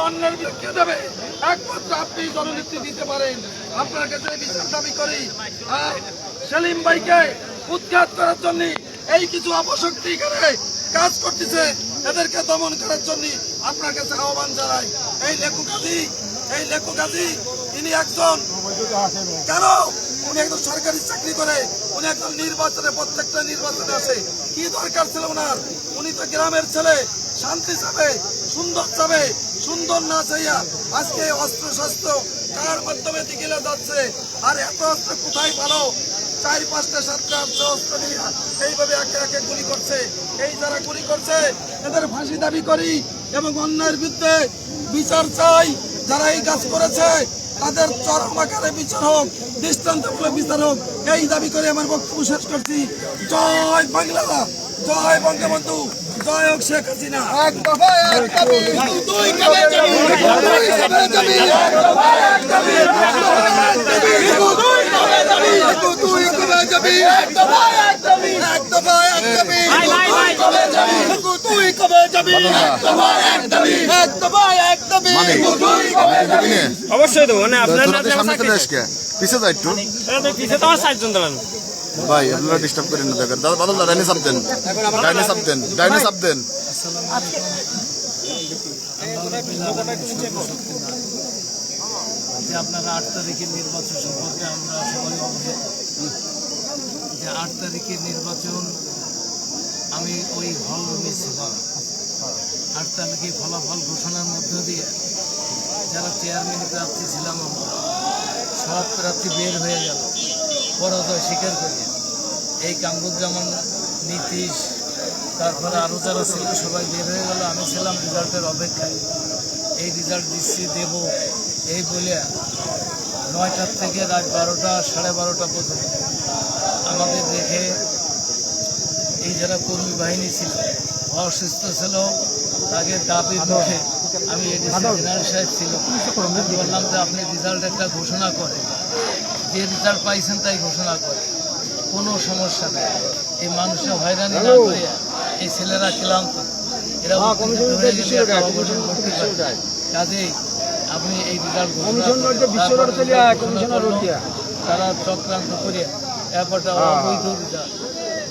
অন্যের বিরুদ্ধে দেবে, একমাত্র আপনি জননেত্রী দিতে পারেন। আপনার কাছে বিচার দাবি করি। সেলিম ভাইকে উৎখাত করার জন্য এই কিছু অপশক্তি এখানে কাজ করতেছে, এদেরকে দমন করার জন্য আপনার কাছে আহ্বান জানাই। এই লেখক গাজী ইনি একজন কেন উনি একজন সরকারি চাকরি করে, উনি একজন নির্বাচনে প্রত্যেকটা নির্বাচনে আসে, কি দরকার ছিল ওনার? উনি তো গ্রামের ছেলে, শান্তি চাবে, সুন্দর চাবে, সুন্দর না চাইয়া আজকে অস্ত্র শস্ত্র কার মাধ্যমে দিকে যাচ্ছে। আর এত অস্ত্র কোথায় পালো? 4, 5টা 7টা অস্ত্র নিয়ে এইভাবে একে একে গুলি করছে। এই যারা গুলি করছে এদের ফাঁসি দাবি করি এবং অন্যায়ের বিরুদ্ধে বিচার চাই। যারা এই কাজ করেছে তাদের চরম আকারে বিচার হোক, দৃষ্টান্তমূলক বিচার হোক, এই দাবি করে আমার বক্তব্য শেষ করছি। জয় বাংলা, জয় বঙ্গবন্ধু, জয় হোক শেখ হাসিনা। এক দফা এক দাবি, দুই কবে যাবি, দুই কবে যাবি, এক দফা এক দাবি, দুই কবে যাবি, দুই কবে যাবি, এক দফা এক দাবি, এক দফা এক দাবি, দুই কবে যাবি, দুই কবে যাবি, এক দফা এক দাবি, এক দফা এক দাবি, দুই কবে যাবি। অবশ্যই তো মানে আপনার সামনে চলে আসকে পিছে যাই একটু পিছে তো আমার 4 জন দাঁড়ানো ভাই, আপনারা ডিস্টার্ব করেন না। দেখেন দাদা বাদল ডাইনে চাপ দেন, ডাইনে চাপ দেন, ডাইনে চাপ দেন। যে আপনারা 8 তারিখের নির্বাচন সম্পর্কে আমরা সবাই অবগত যে 8 তারিখের নির্বাচন আমি ওই হল রুমে ছিলাম। 8 তারিখে ফলাফল ঘোষণার মধ্য দিয়ে যারা চেয়ারম্যান প্রার্থী ছিলাম আমরা সব প্রার্থী বের হয়ে গেল, পরাজয় স্বীকার করি। এই কামরুজ্জামান, নীতিশ, তারপরে আরও যারা ছিল সবাই বের হয়ে গেল। আমি ছিলাম রেজাল্টের অপেক্ষায়। এই রেজাল্ট দিচ্ছি দেব এই বলে 9টার থেকে রাত 12টা, 12:30 পর্যন্ত আমাদের দেখে এই যারা কর্মী বাহিনী ছিল অসুস্থ ছিল, তাকে দাবির মুখে আমি এডিসি জেনারেল সাহেব ছিল, আমি বললাম যে আপনি রেজাল্ট একটা ঘোষণা করে, যে রেজাল্ট পাইছেন তাই ঘোষণা করে, কোনো সমস্যা নেই। এই মানুষের হয়রানি না করে এই ছেলেরা ক্লান্ত, এরা হয়ে গেলে একটা অঘটন করতে পারে। কাজেই আপনি এই রেজাল্ট তারা চক্রান্ত করে ব্যাপারটা অবৈধ রেজাল্ট,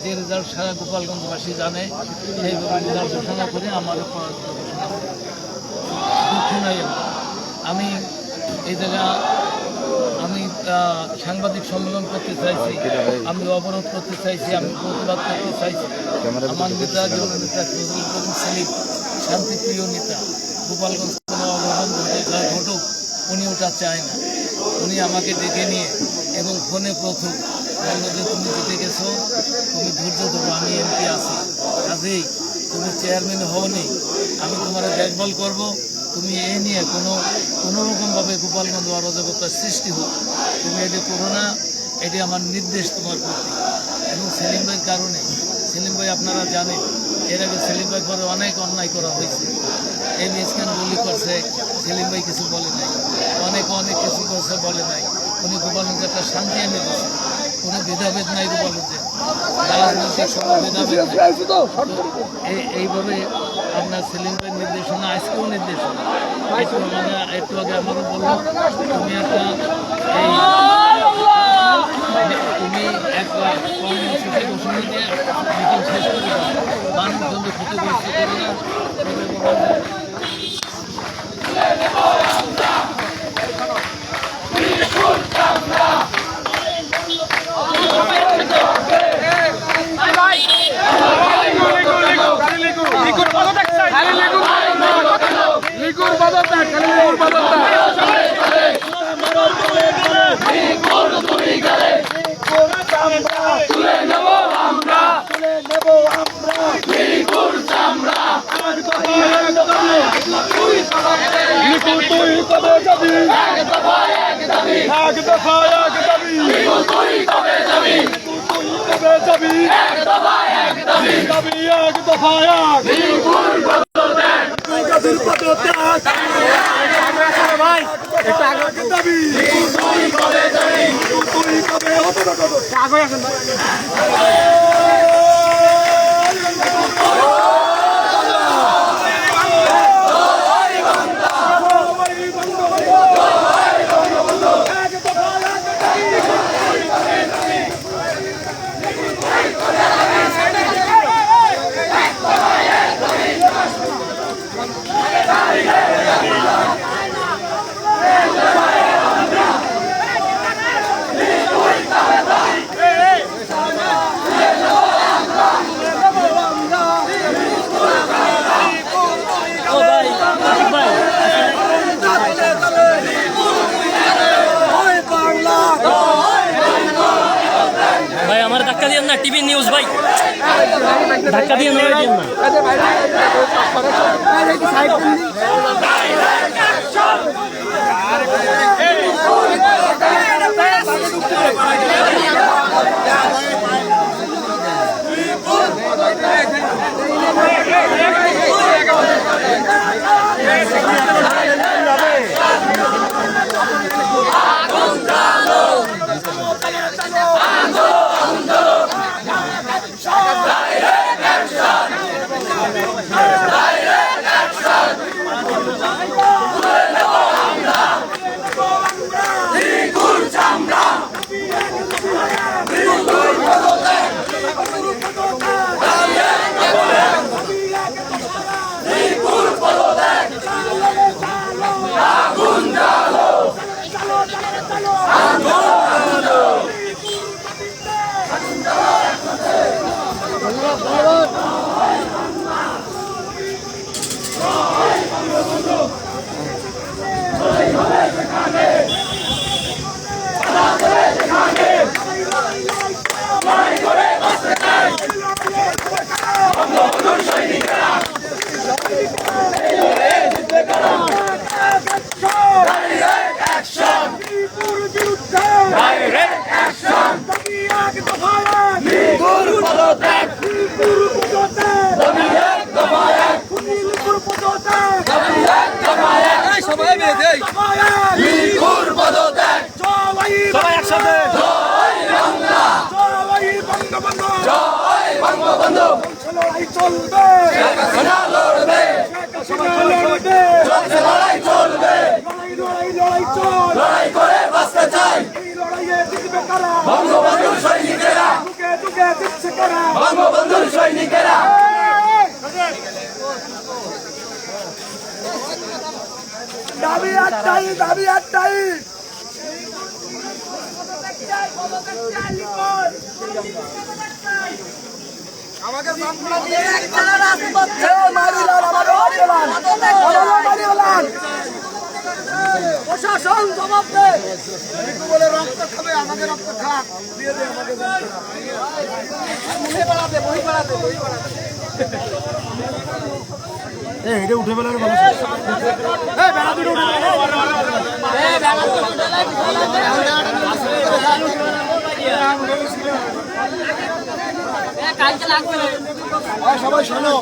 যে রেজাল্ট সারা গোপালগঞ্জবাসী জানে, সেইভাবে রেজাল্ট ঘোষণা করে আমার ঘোষণা করে। দুঃখ নাই আমি এই জায়গা আমি সাংবাদিক সম্মেলন করতে চাইছি, আমি অবরোধ করতে চাইছি, আমি প্রতিবাদ করতে চাইছি। আমার নেতা জননেতা ফজলুল করিম সেলিম শান্তিপ্রিয় নেতা, গোপালগঞ্জ কোনো অঘটন ঘটুক উনি ওটা চায় না। উনি আমাকে ডেকে নিয়ে এবং ফোনে প্রথম বললো যে তুমি জিতে গেছো, তুমি ধৈর্য ধরো, আমি এমপি আছি, কাজেই তুমি চেয়ারম্যান হওনি, আমি তোমার দেখভাল করবো। তুমি এই নিয়ে কোনোরকমভাবে গোপালগঞ্জ অরাজকতার সৃষ্টি হোক তুমি এটি করো না, এটি আমার নির্দেশ তোমার প্রতি। এবং সেলিম ভাইয়ের কারণে, সেলিম ভাই আপনারা জানেন এর আগে সেলিম ভাই পরে অনেক অন্যায় করা হয়েছে। এই মিসখান গুলি করছে, সেলিম ভাই কিছু বলে নাই, অনেক কিছু করছে বলে নাই। উনি গোপালগঞ্জে একটা শান্তি এনে দিয়েছে, কোনো ভেদাভেদ নাই গোপালগঞ্জে, রাজনৈতিক সব ভেদাভেদ নাই। এইভাবে আপনার সেলিম ভাইয়ের নির্দেশনা, আজকেও নির্দেশনা, একটু আগে আমারও বললো তুমি একটা তুমি একবার কর্মসূচি ঘোষণা দিয়ে মিটিং শেষ করে দাও, মানুষজনকে ক্ষতিগ্রস্ত করো না। ভাই আমার ধাক্কা দিয়েন না, টিভি নিউজ ভাই, ধাক্কা দিয়ে না দিয়েন না। সবাই একসাথে বঙ্গবন্ধু লড়াই চলবে, লড়াই চলবে, লড়াই করে বাঁচতে চাই, লড়াইয়ে জিতবে কারা? বঙ্গবন্ধুর সৈনিকেরা, বুকে বুকে দিচ্ছে কারা? বঙ্গবন্ধুর সৈনিকেরা। দাবি একটাই, দাবি একটাই, আমাকে প্রশাসন জবাব দেয় বলে রক্ত খাবে, আমাকে রক্ত খাক দিয়ে দে, আমাকে বই পাড়াতে, বই পাড়াতে, বই পাড়াতে। এটা উঠে বেলার ভালো, বেড়া দুটো উঠে সবাই শোনো,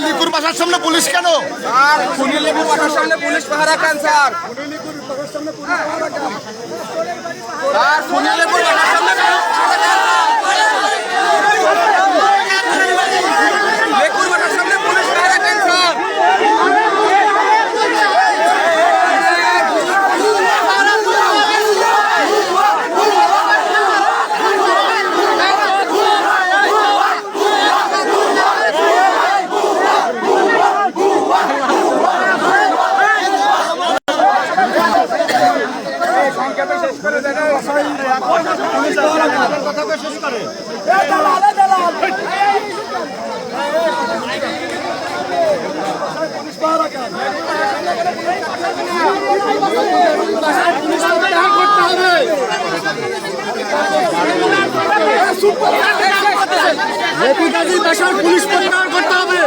লিকুর বাসার সামনে পুলিশ কেন? আর খুনি লিকুর বাসার সামনে পুলিশ পাহারা কেন স্যার? আর খুনি লিকুর বাসার সামনে লিকুর বাসার সামনে পুলিশ পাহারা কেন স্যার? পুলিশ প্রত্যাহার করতে হবে।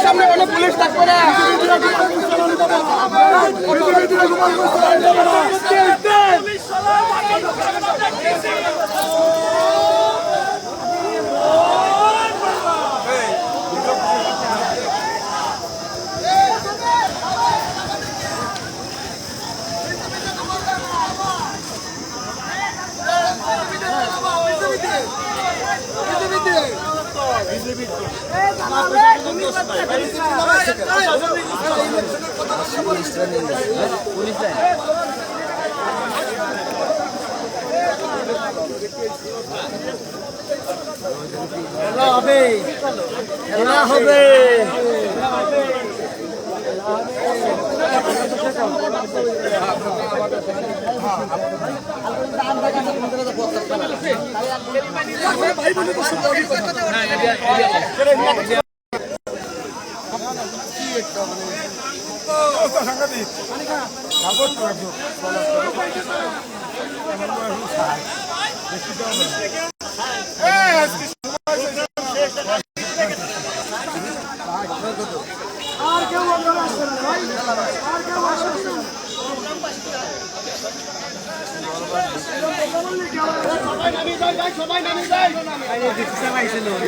সামনে কোনো পুলিশ থাকবে না।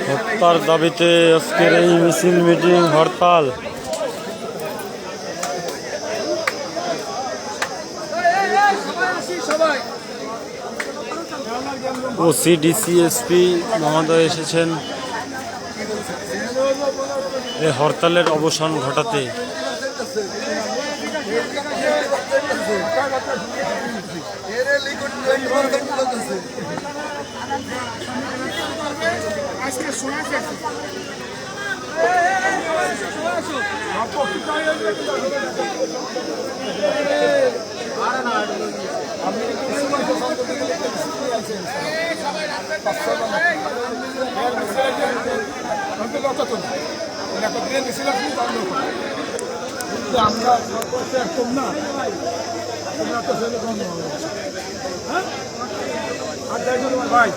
হত্যার দাবিতে আজকের এই মিছিল মিটিং হরতাল। ওসি ডিসিএসপি মহোদয় এসেছেন এই হরতালের অবসান ঘটাতে। ভাই